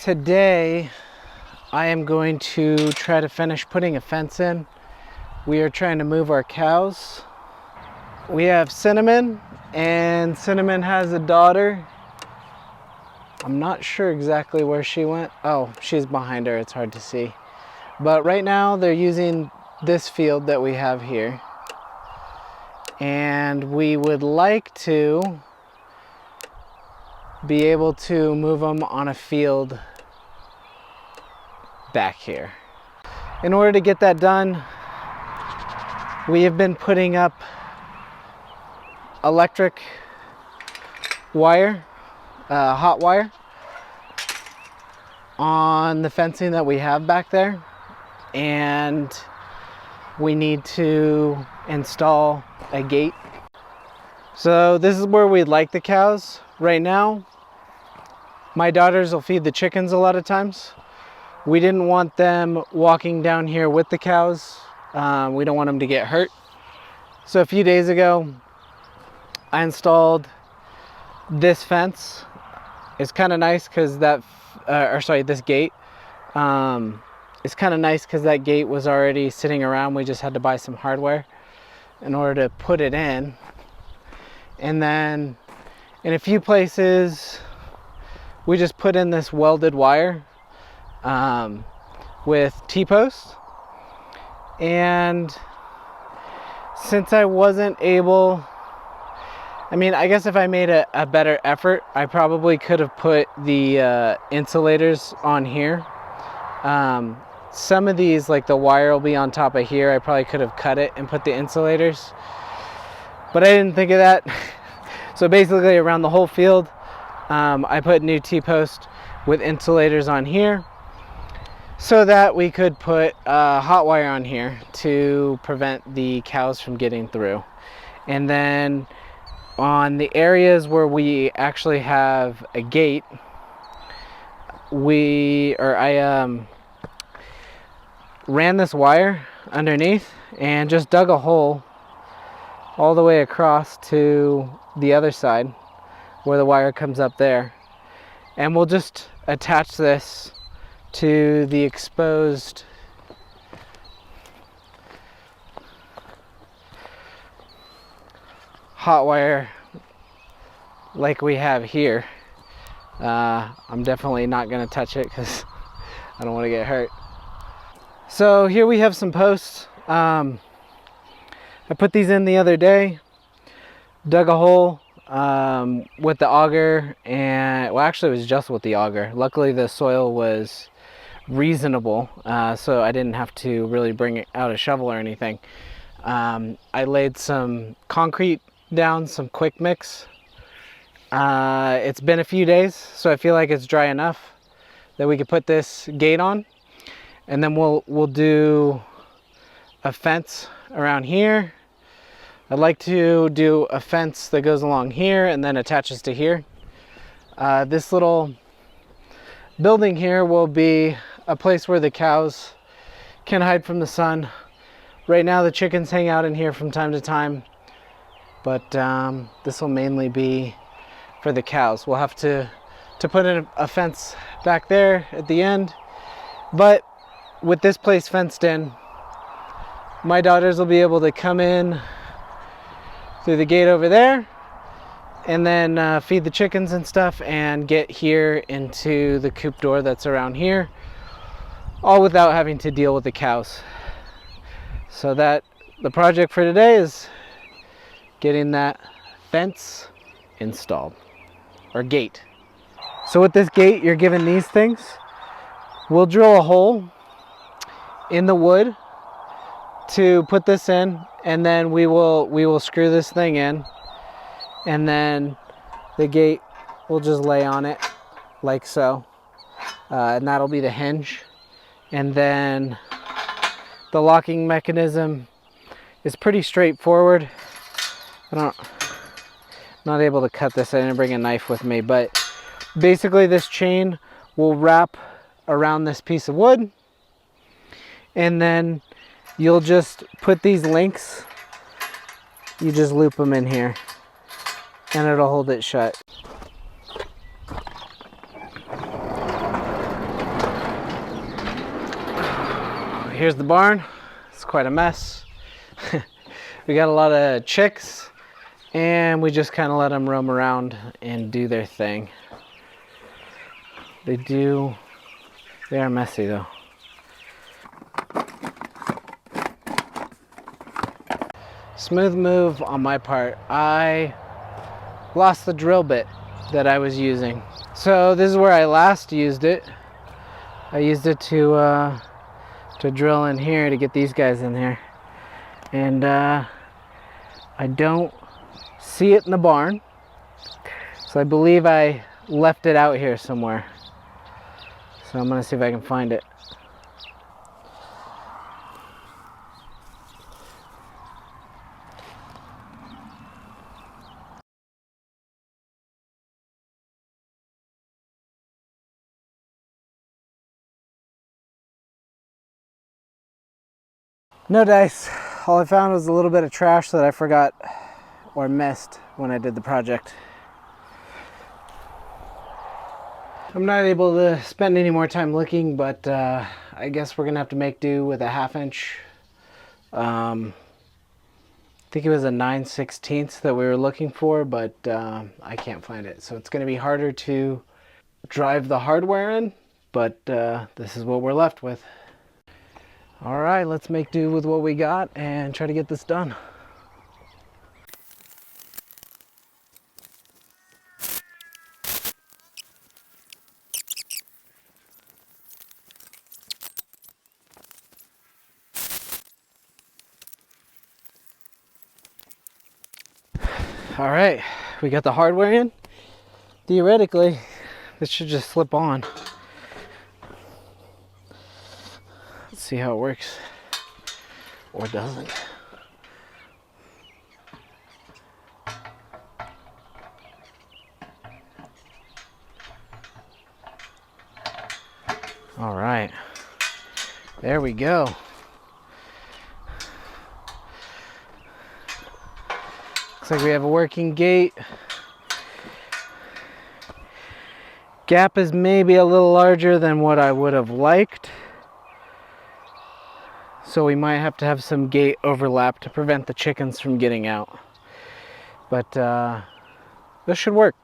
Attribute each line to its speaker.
Speaker 1: Today I am going to try to finish putting a fence in. We are trying to move our cows. We have Cinnamon, and Cinnamon has a daughter. I'm not sure exactly where she went. Oh, she's behind her, it's hard to see. But right now they're using this field that we have here. And we would like to be able to move them on a field back here. In order to get that done, we have been putting up electric wire, hot wire, on the fencing that we have back there, and we need to install a gate. So this is where we'd like the cows. Right now, my daughters will feed the chickens a lot of times. We didn't want them walking down here with the cows. We don't want them to get hurt. So a few days ago, I installed this fence. It's kind of nice because this gate. It's kind of nice because that gate was already sitting around. We just had to buy some hardware in order to put it in. And then in a few places, we just put in this welded wire with T-posts. And since I wasn't able, I guess if I made a better effort, I probably could have put the insulators on here. Some of these, like the wire will be on top of here. I probably could have cut it and put the insulators, but I didn't think of that. So basically around the whole field, I put new T-post with insulators on here so that we could put hot wire on here to prevent the cows from getting through. And then on the areas where we actually have a gate, I ran this wire underneath and just dug a hole all the way across to the other side where the wire comes up there. And we'll just attach this to the exposed hot wire like we have here. I'm definitely not going to touch it because I don't want to get hurt. So here we have some posts. I put these in the other day, dug a hole with the auger, and well, actually it was just with the auger. Luckily the soil was reasonable, so I didn't have to really bring out a shovel or anything. I laid some concrete down, some quick mix. It's been a few days, so I feel like it's dry enough that we could put this gate on, and then we'll do a fence around here. I'd like to do a fence that goes along here and then attaches to here. This little building here will be a place where the cows can hide from the sun. Right now the chickens hang out in here from time to time, but this will mainly be for the cows. We'll have to put in a fence back there at the end, but with this place fenced in, my daughters will be able to come in through the gate over there and then feed the chickens and stuff and get here into the coop door that's around here, all without having to deal with the cows. So that the project for today is getting that fence installed, or gate. So with this gate, you're given these things. We'll drill a hole in the wood to put this in, and then we will screw this thing in, and then the gate will just lay on it like so, and that'll be the hinge. And then the locking mechanism is pretty straightforward. Not able to cut this. I didn't bring a knife with me, but basically this chain will wrap around this piece of wood, and then you'll just put these links, you just loop them in here and it'll hold it shut. here's the barn. It's quite a mess. We got a lot of chicks, and we just kind of let them roam around and do their thing. They are messy though. Smooth move on my part. I lost the drill bit that I was using. So this is where I last used it. I used it to drill in here to get these guys in here. And I don't see it in the barn. So I believe I left it out here somewhere. So I'm gonna see if I can find it. No dice. All I found was a little bit of trash that I forgot or missed when I did the project. I'm not able to spend any more time looking, but I guess we're gonna have to make do with a 1/2 inch. I think it was a 9/16 that we were looking for, but I can't find it. So it's gonna be harder to drive the hardware in, but this is what we're left with. All right, let's make do with what we got and try to get this done. All right, we got the hardware in. Theoretically, this should just slip on. Let's see how it works, or doesn't. All right, there we go. Looks like we have a working gate. Gap is maybe a little larger than what I would have liked. So we might have to have some gate overlap to prevent the chickens from getting out. But this should work.